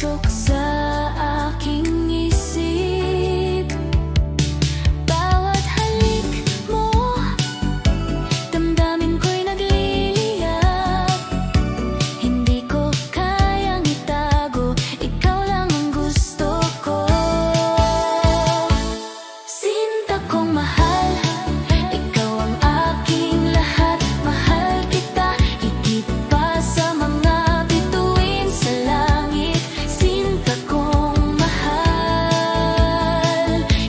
pumasok sa aking isip. Bawat halik mo, damdamin ko'y nagliliyab. Hindi ko kayang itago, ikaw lang ang gusto ko. Sinta kong mahal, ikaw ang aking lahat. Mahal kita higit pa sa mga bituin sa langit. Sinta kong mahal,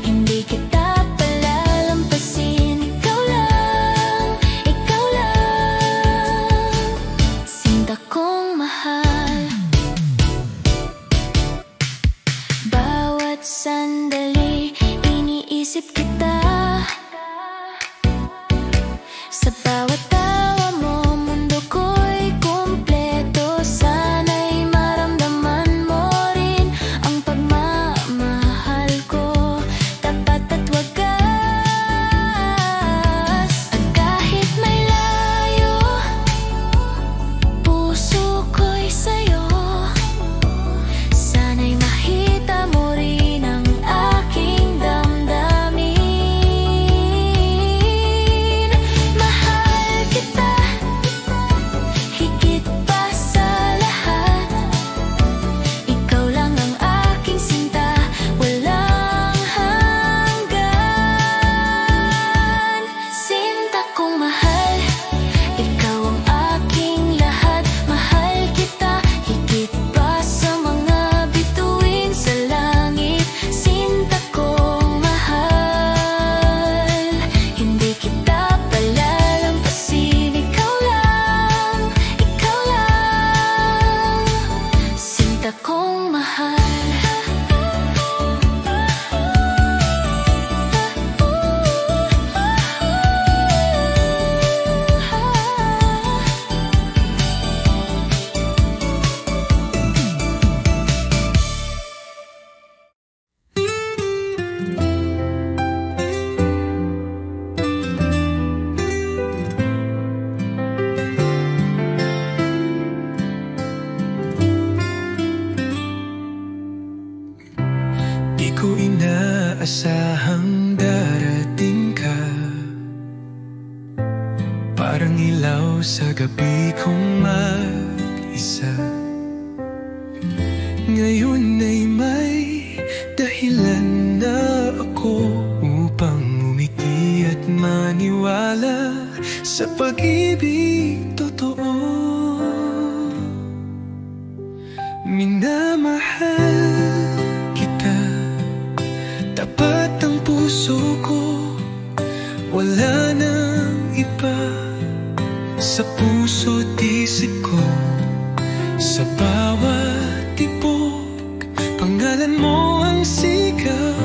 hindi kita palalampasin. Ikaw lang, ikaw lang. Sinta kong mahal. Bawat sandali iniisip kita. Sa bawat tawa mo, mundo ko'y kumpleto. Sana'y maramdaman mo rin ang pagmamahal ko, tapat at wagas. At kahit may layo, puso ko'y sa'yo. Sana'y makita mo rin ang aking damdamin. Mahal kita higit pa sa lahat. Ikaw lang ang aking sinta, walang hanggan. Sinta kong mahal, ikaw ang aking lahat. Mahal kita higit pa sa mga bituin sa langit. Sinta kong mahal, hindi kita palalampasin. Ikaw lang, ikaw lang. Sinta kong mahal. Di ko inaasahang darating ka, parang ilaw sa gabi kong mag-isa. Ngayon ay may dahilan na ako upang umiti at maniwala sa pag-ibig totoo. Minamahal kita, tapat ang puso ko, wala nang iba. Sa puso't isip ko, sa bawat tibok, pangalan mo ang sigaw.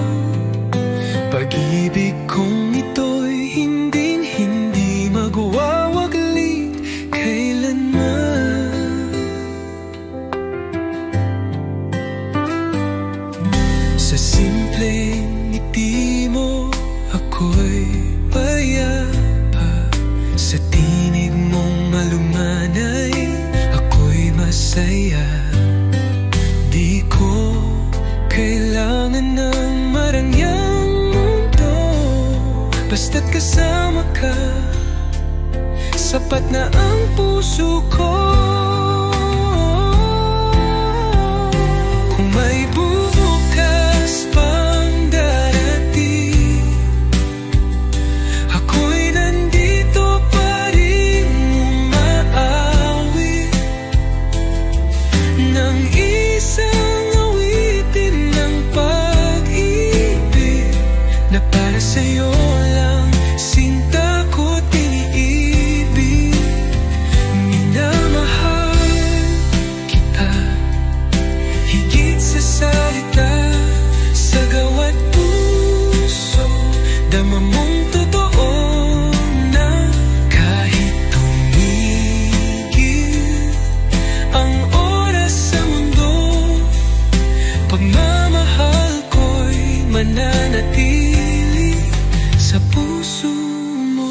Pag-ibig kong ito'y hindi magwawaglit kailanman. Sa simpleng ngiti mo, ako'y payapa. Sa tinig mong malumanay, ako'y masaya. Di ko kailangan ng marangyang mundo, basta't kasama ka, sapat na ang puso ko. Kung may bukas pang darating, ako'y nandito pa rin umaawit ng isang awitin ng pag-ibig na para sa'yo lang. Sinta ko't iniibig, minamahal kita higit sa salita. Sa gawat puso, dama mong totoo na kahit tumigil ang oras sa mundo, pagmamahal ko'y mananatili sa puso mo.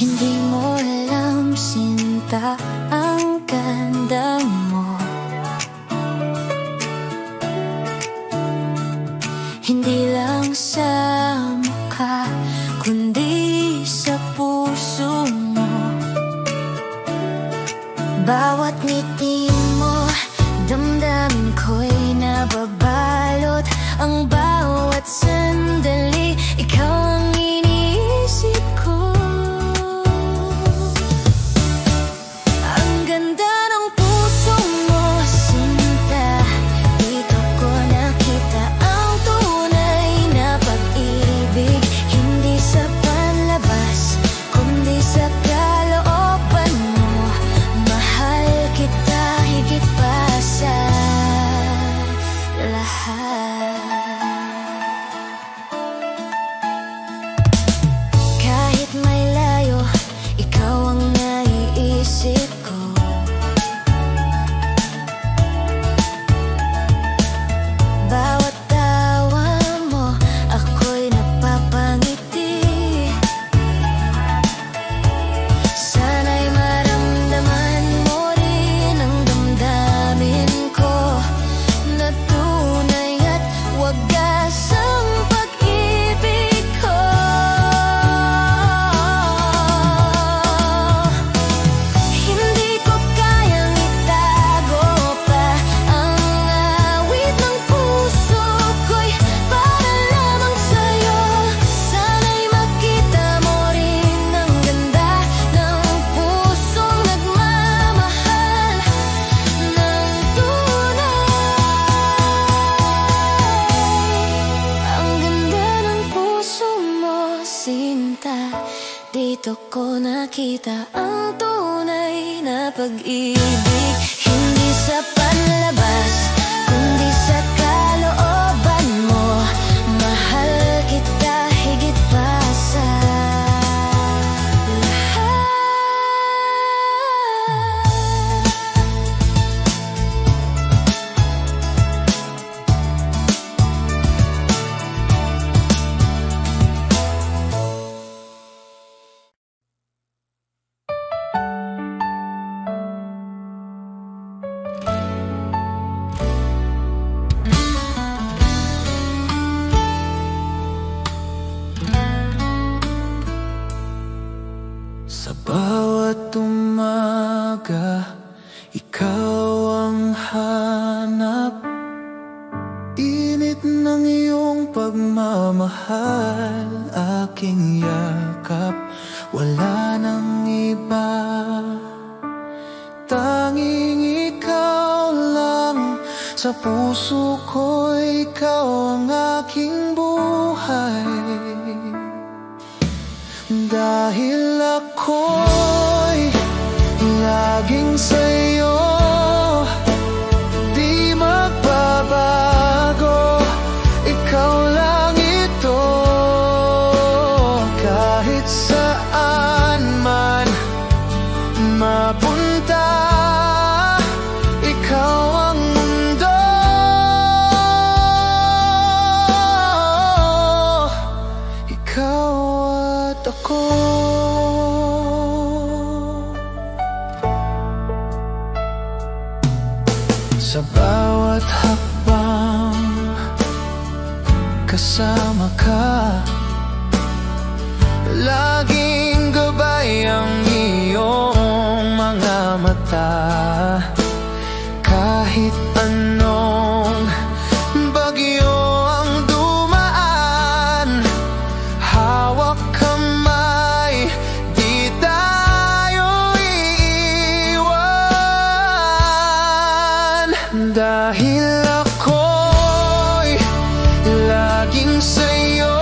Hindi mo alam, sinta, ang ganda mo. Hindi lang sa mukha, kundi sa puso mo. Bawat ngiti mo, damdamin ko'y nababalot. Ang bawat sandali, ikaw ang iniisip ko. Ang ganda ng puso mo, sinta. Dito ko nakita ang tunay na pag-ibig. Hindi sa panlabas, kundi sa kalooban mo. Mahal kita higit pa sa lahat. Kahit may layo, ikaw ang naiisip ko. Bawat tawa mo, ako'y napapangiti. Sana'y maramdaman mo rin ang damdamin ko, na tunay at wagas ang pag-ibig ko. Hindi ko kayang itago pa ang awit ng puso ko'y para lamang sa'yo. Sana'y makita mo rin ang ganda ng pusong nagmamahal ng tunay. Ang ganda ng puso mo, sinta. Dito ko nakita ang tunay na pag-ibig. Hindi sa panlabas, kundi sa kalooban mo. Mahal kita higit pa sa lahat. Sa bawat umaga, ikaw ang hanap. Init ng iyong pagmamahal, aking yakap. Wala nang iba, tanging ikaw lang. Sa puso ko, ikaw ang aking buhay. Dahil ako'y laging sa'yo, di magbabago. Ikaw lang ito, kahit saan man mapunta. Ikaw ang mundo, ikaw at ako. Sa bawat hakbang, kasama ka. Laging gabay ang iyong mga mata. Kahit anong bagyo ang dumaan, hawak kamay, di tayo iiwan. Dahil ako'y laging sa'yo,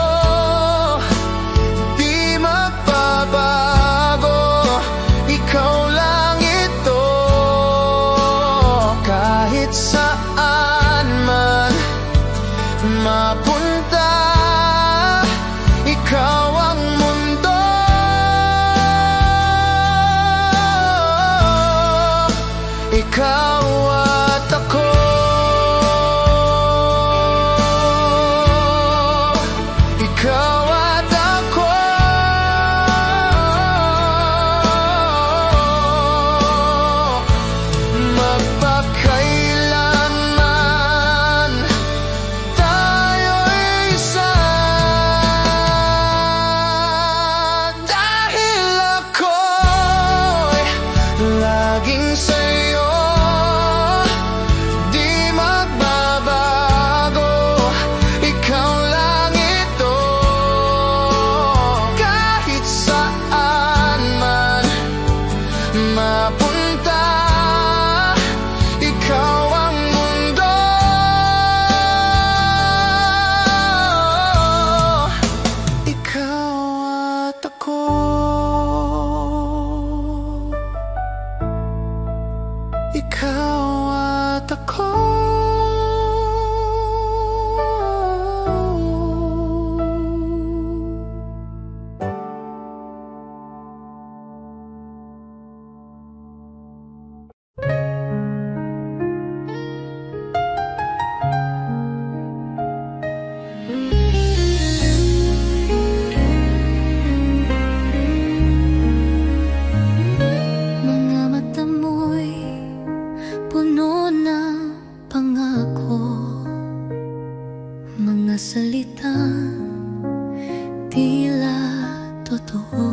totoo.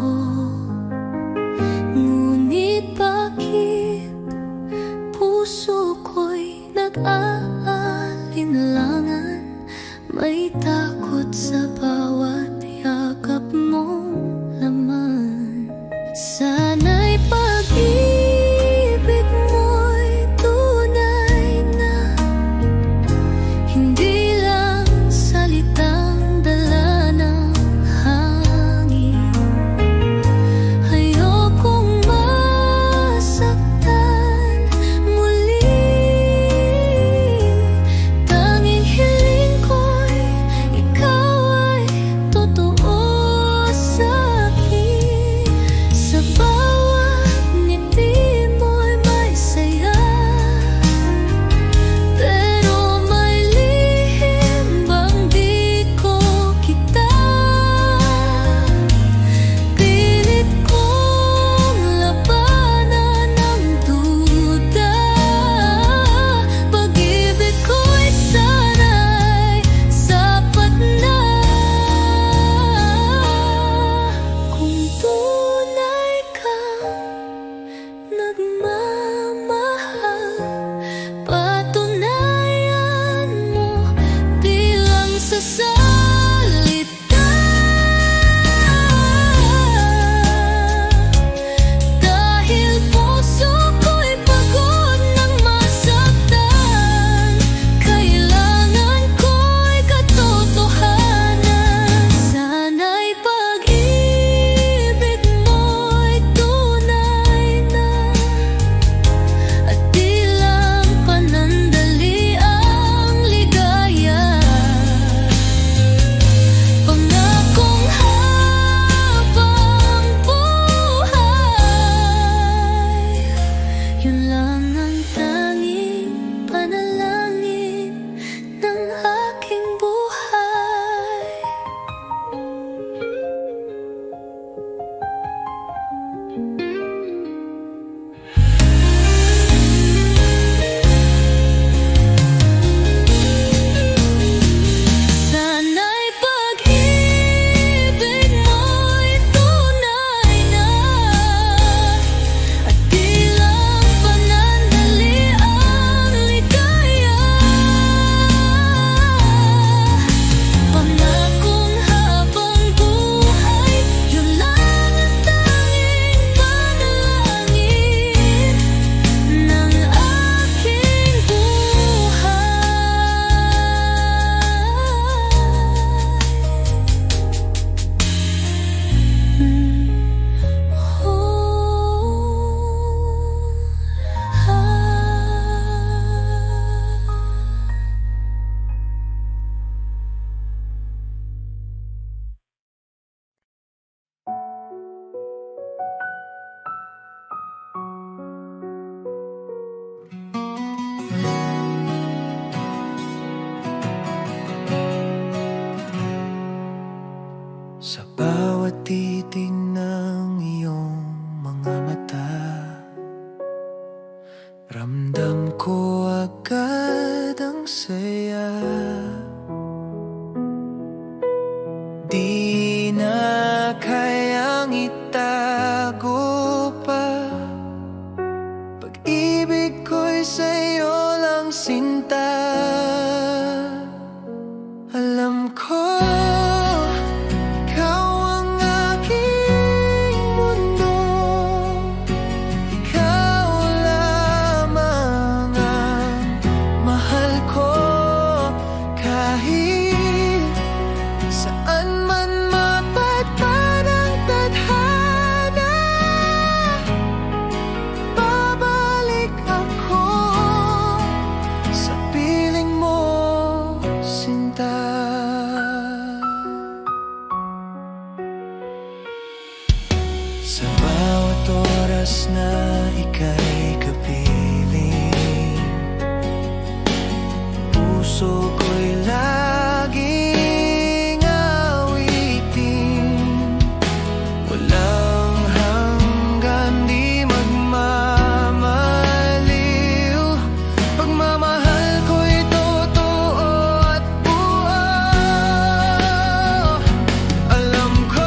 Ngunit bakit puso ko'y nag-aalinlangan? May takot sa bawat yakap mong laman. Sana'y pag-ibig mo'y tunay na, hindi lang salitang dala ng hangin. Ayokong masaktan muli. Tanging hiling ko'y ikaw ay totoo sa'kin. Sa bawat ngiti mo'y may saya, pero may lihim bang di ko kita. Pilit kong labanan ang duda. Pag-ibig ko'y sana'y sapat na. Kung tunay kang nagmamahal, patunayan mo di lang sa salita. Dahil puso ko'y pagod ng masaktan, kailangan ko'y katotohanan. Sana'y pag-ibig mo'y tunay na, at di lang panandali ang ligaya. Pangakong habang buhay, yun lang ang tanging panalangin ng aking buhay. Sana'y pag-ibig mo'y tunay na, at di lang panandali ang ligaya. Pangakong habang buhay, yun lang ang tanging panalangin ng aking buhay. Sa bawat titig ng iyong mga mata, ramdam ko agad ang saya. Di na kayang itago pa, pag-ibig ko'y sa'yo lang sinta. Alam ko ikaw ang aking mundo, ikaw lamang ang mahal ko. Kahit saan man mapadpad ang tadhana, babalik ako sa piling mo, sinta. Sa bawat oras na ika'y kapiling, puso ko'y laging awitin. Walang hanggan, di magmamaliw. Pagmamahal ko'y totoo at buo. Alam ko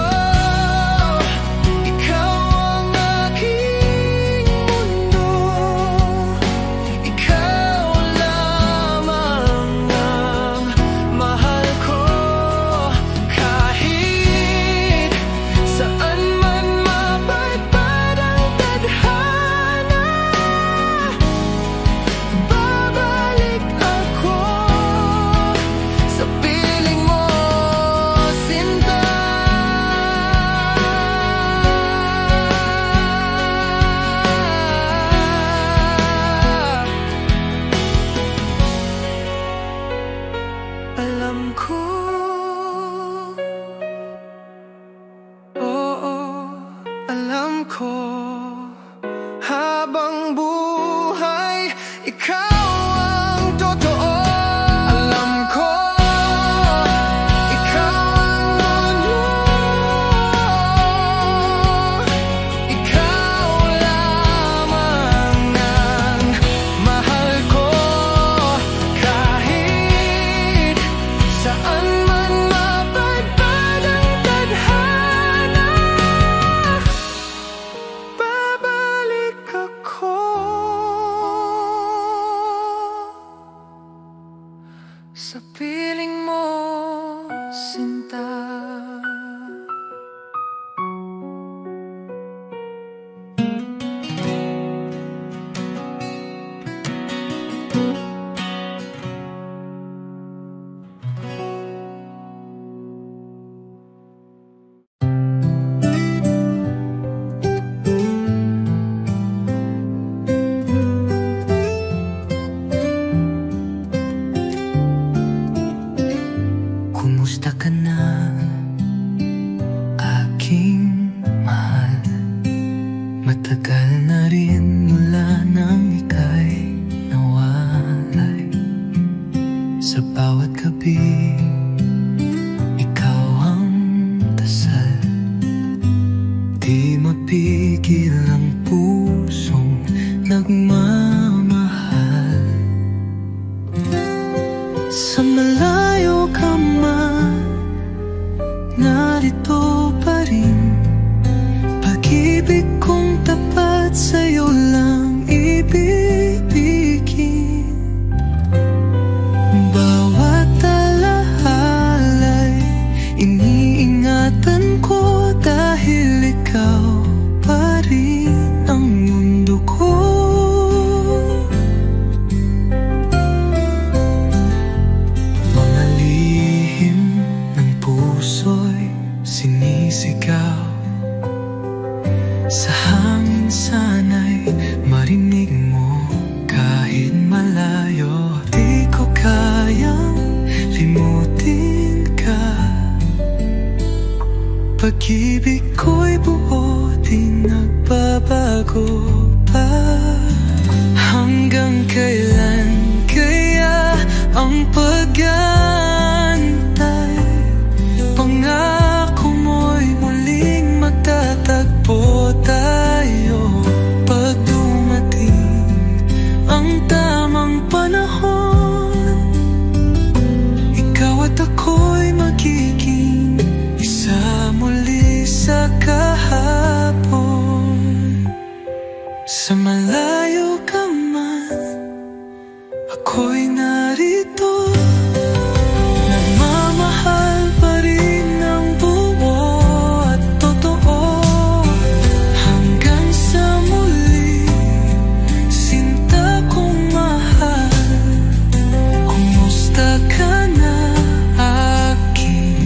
Alam ko, habang buhay, ikaw ang totoo. Alam ko, ikaw ang unyo. Ikaw lamang ang mahal ko. Kahit saan man mapadpad ang tadhana, babalik ako sa piling mo, sinta. Kumusta ka na, aking mahal? Matagal na rin mula nang ika'y nawalay. Sa bawat gabi, ikaw ang dasal. Di mapigil ang pusong nagmamahal. Sa malayo ka man, narito pa rin. Pag-ibig kong tapat sa'yo lang ibibigin. Bawat alahalay iniingatan ko, dahil ikaw pa rin ang mundo ko. Mga lihim ng puso'y sinisigaw. Sa hangin sana'y marinig mo, kahit malayo. Di ko kayang limutin ka. Pag-ibig ko'y buo, di nagbabago pa. Hanggang kailan kaya ang pag-aantay? Pangako mo'y muling magtatagpo tayo. Pag dumating ang tamang panahon, ikaw at ako'y magiging isa muli sa kahapon. Sa malayo ka man, ako'y narito. Nagmamahal pa rin ng buo at totoo. Hanggang sa muli, sinta kong mahal. Kumusta ka na, aking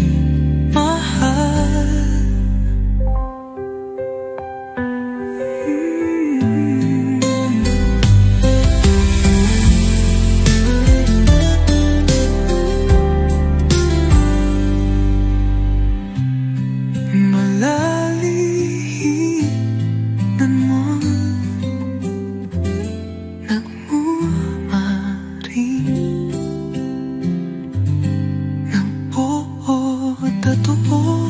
mahal? Malalihinan mo, nagmumama rin ng buo at totoo.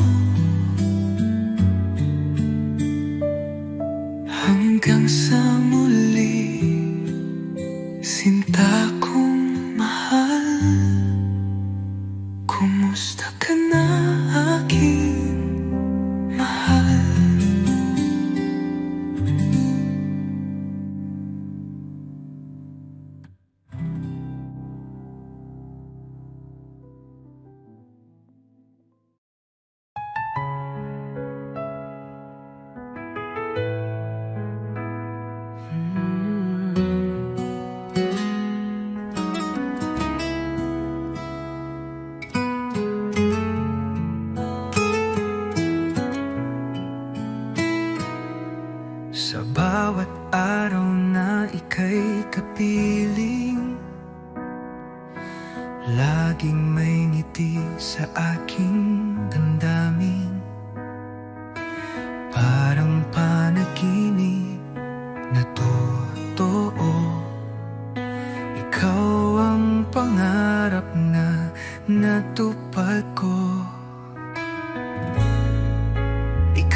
Hanggang sa muli, sinta kong mahal. Kumusta ka na, aking mahal? Sa bawat araw na ika'y kapiling, laging may ngiti sa aking damdamin. Parang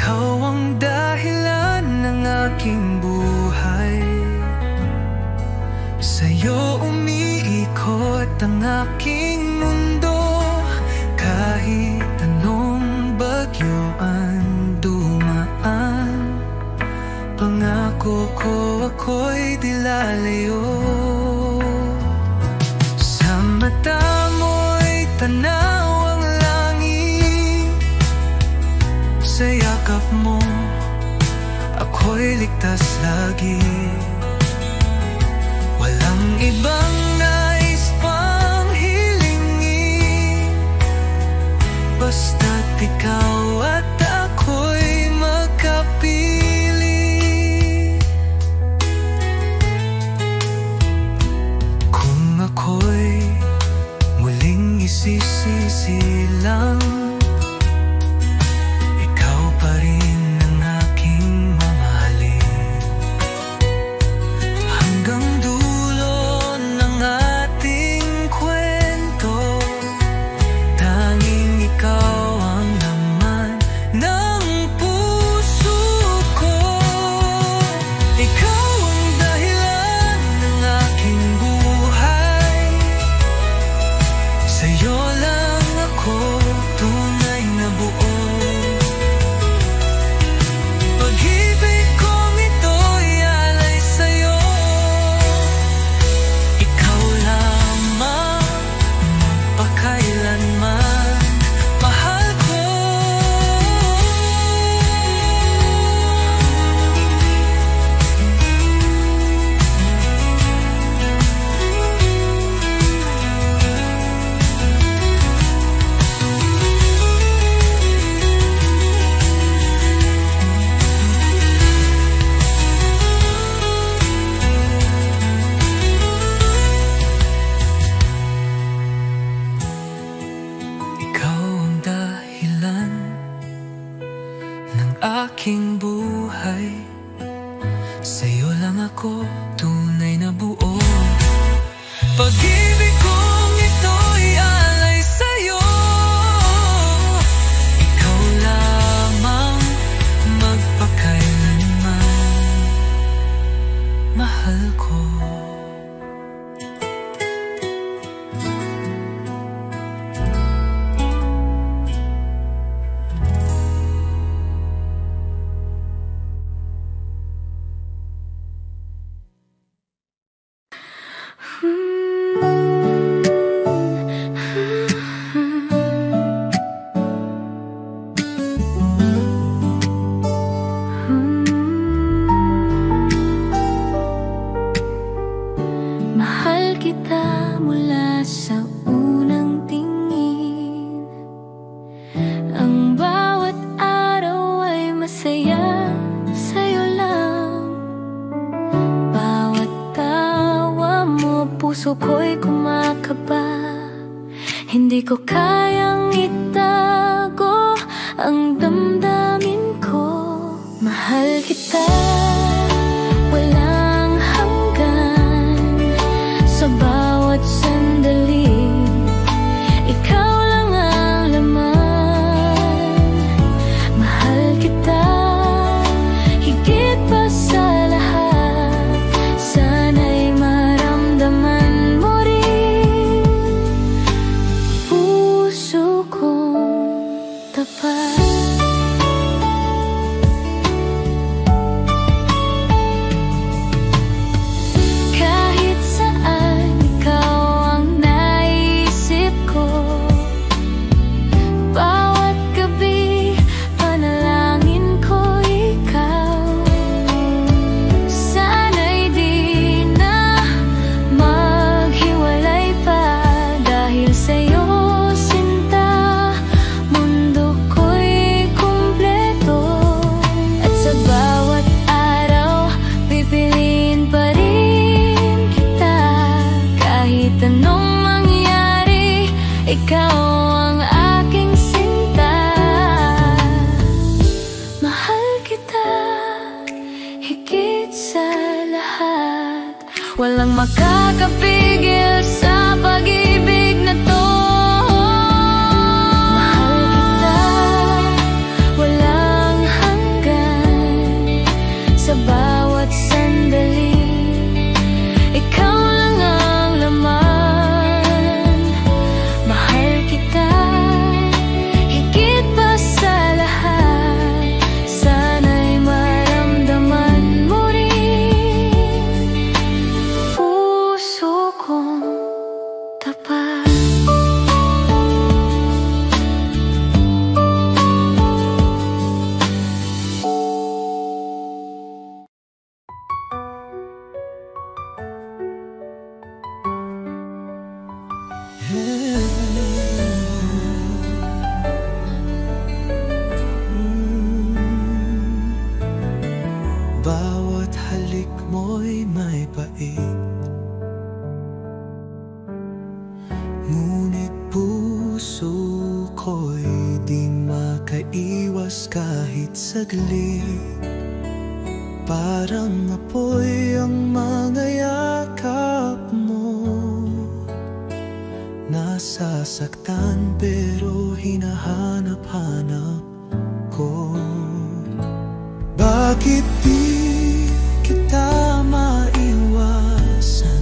Ikaw ang dahilan ng aking buhay. Sa'yo umiikot ang aking mundo. Kahit anong bagyo ang dumaan, pangako ko ako'y di lalayo. Sa mata mo'y tanaw ang langit. Sa yakap mo ako'y ligtas lagi. Walang ibang nais pang hilingin, basta't ikaw at ako'y magkapili. Kung ako'y muling isisisilang, ikaw pa rin ang aking mamahalin. Hanggang dulo ng ating kwento, tanging ikaw ang laman ng puso ko. Ikaw ang dahilan ng aking buhay. Sa'yo lang ako tunay na buo. Pag-ibig kong ito'y alay sa'yo. Ikaw lamang magpakailanman, mahal ko. Ikaw ang dahilan ng aking buhay. Sa'yo lang ako tunay na buo. Pag-ibig kong ito'y alay sa'yo. Ikaw lamang magpakailanman, mahal ko. Mahal kita mula sa unang tingin. Ang bawat araw ay masaya sa'yo lang. Bawat tawa mo, puso ko'y kumakaba. Hindi ko kayang itago ang damdamin ko. Mahal kita walang hanggan. Sa bawat sandali, ikaw lang ang laman. Mahal kita higit pa sa lahat. Sana'y maramdaman mo rin puso kong tapat. Kahit saan ikaw ang naisip ko. Bawat gabi panalangin ko ikaw. Sana'y di na maghiwalay pa. Dahil sa'yo sinta, mundo ko'y kumpleto. At sa bawat araw pipiliin pa rin kita. Kahit anong mangyari, ikaw ang aking sinta. Mahal kita higit sa lahat. Walang makakapigil sa pag-ibig na to. Mahal kita walang hanggan. saglit. Parang apoy ang mga yakap mo. Nasasaktan pero hinahanap-hanap ko. Bakit di kita maiwasan?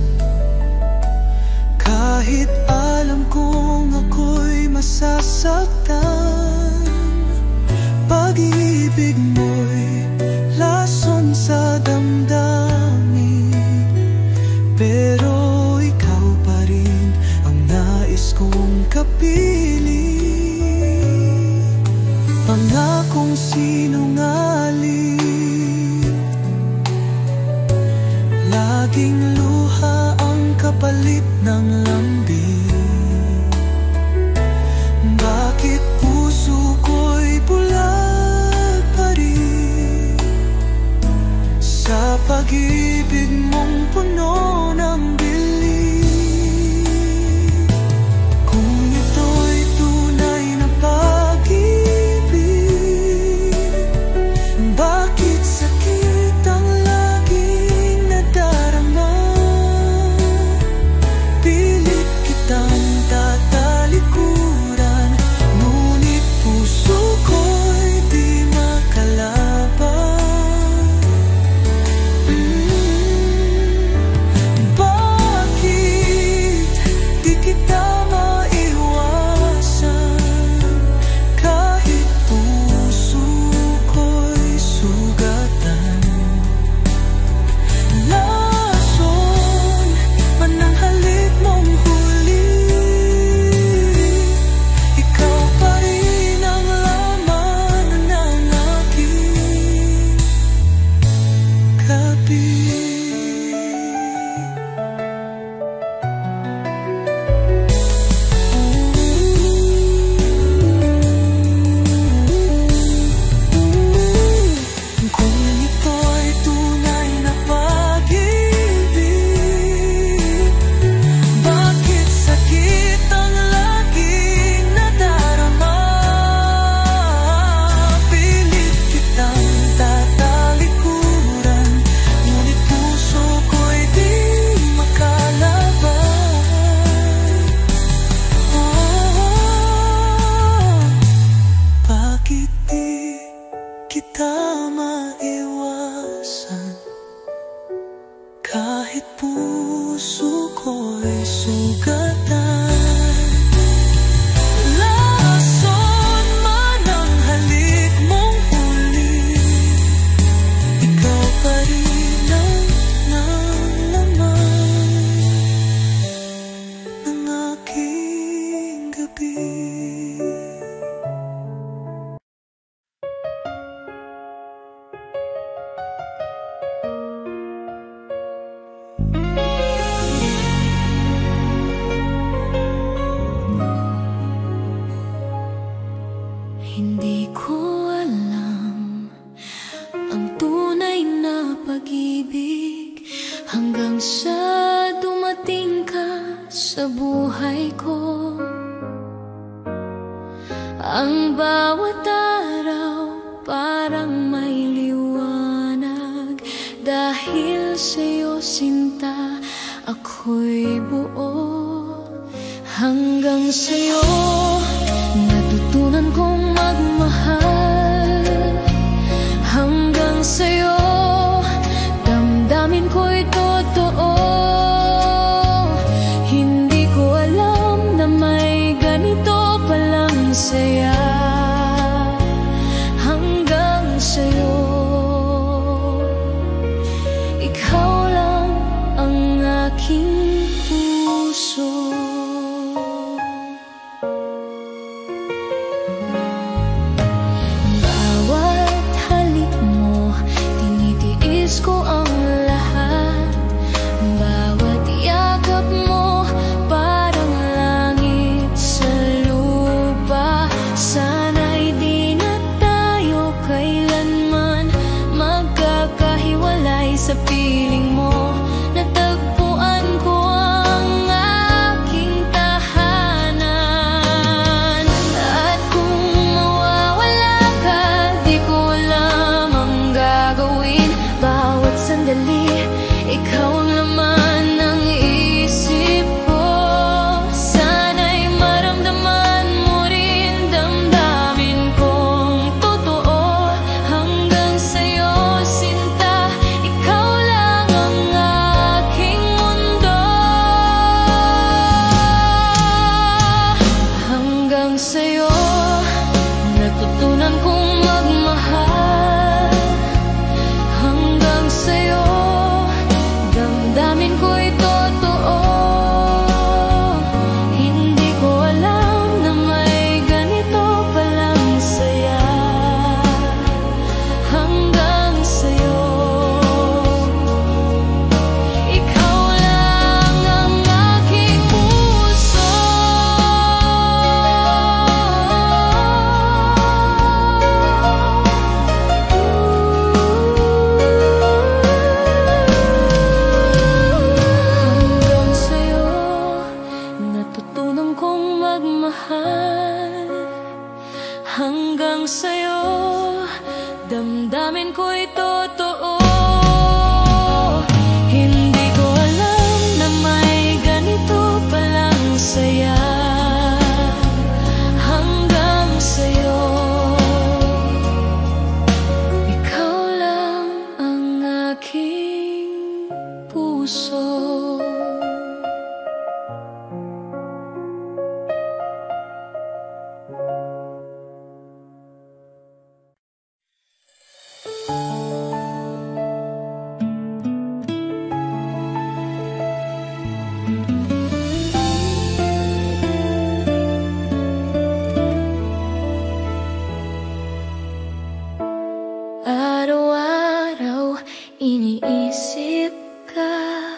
Kahit alam kong ako'y masasaktan. Pag-ibig mo'y lason sa damdamin, pero ikaw pa rin ang nais kong kapiling. Pangakong sinungaling, laging luha ang kapalit ng lambing. Bakit puso ko'y bulag pa rin sa pag-ibig mong puno ng dilim? Kung ito'y tunay na pag-ibig, bakit sakit ang laging nadarama? Pilit kitang tatalikuran, ngunit puso ko'y di makalaban. Bakit di kita maiwasan? Kahit puso ko'y sugatan. Lason man ang halik mong huli, ikaw pa rin ang laman ng aking gabi. Kung ito'y tunay na pag-ibig, bakit sakit ang laging nadarama? Pilit kitang tatalikuran, ngunit puso ko'y di makalaban. Bakit di kita maiwasan? Kahit puso ko'y sugatan. Lason man ang halik mong huli, ikaw pa rin ang nalaman ng aking gabi. Hindi ko alam ang tunay na pag-ibig hanggang sa dumating ka sa buhay ko. Ang bawat araw parang may liwanag, dahil sa'yo sinta ako'y buo. Hanggang sa'yo natutunan kong magmahal. Hanggang sa'yo damdamin ko'y totoo. Hindi ko alam na may ganito palang saya. Hanggang sa'yo, ikaw lang ang aking puso. ko'y totoo. Hindi ko alam na may ganito palang saya hanggang sa'yo. Ikaw lang ang aking puso. Araw-araw iniisip ka,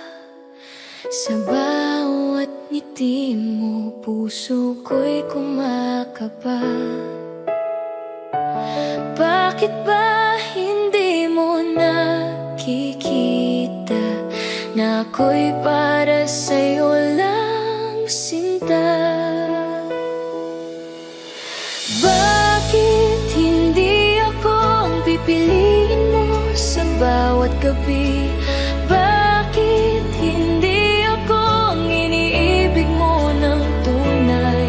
sa bawat ngiti mo puso ko'y kumakaba. Bakit ba hindi mo nakikita na ako'y para sa'yo lang, sinta? Bakit hindi ako ang pipiliin mo sa bawat gabi? Bakit hindi ako ang iniibig mo ng tunay?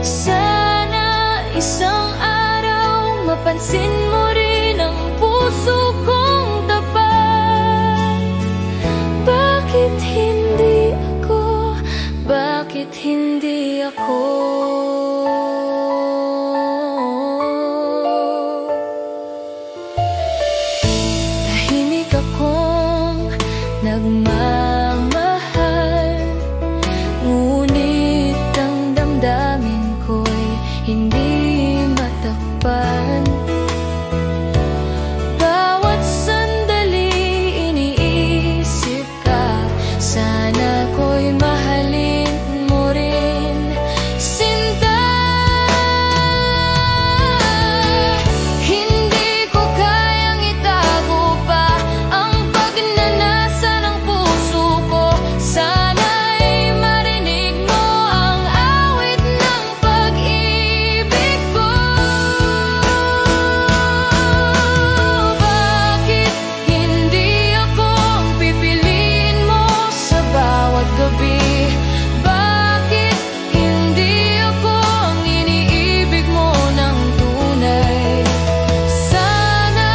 Sana isang araw mapansin mo rin ang puso kong tapat. Bakit hindi ako? Bakit hindi ako? Tahimik akong nagmamahal, ngunit ang damdamin ko'y hindi matakpan. Bawat sandali iniisip ka, sana ko'y mahalin mo rin, sinta. Hindi ko kayang itago pa ang pagnanasa ng puso ko. Sana'y marinig mo ang awit ng pag-ibig ko. Bakit hindi ako ang pipiliin mo sa bawat gabi? Bakit hindi ako ang iniibig mo ng tunay? Sana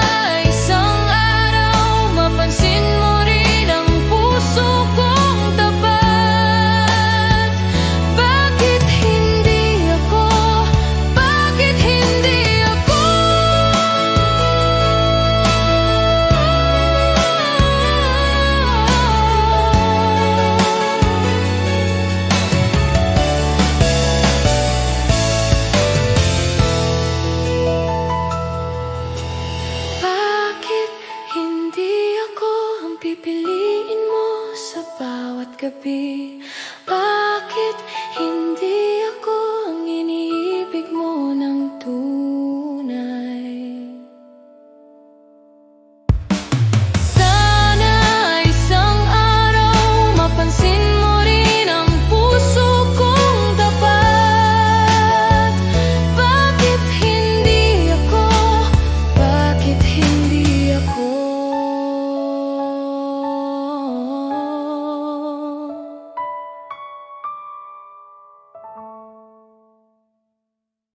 isang araw mapansin mo rin ang puso kong tapat. Bakit hindi ako? Bakit hindi ako? Bakit hindi ako ang pipiliin mo sa bawat gabi?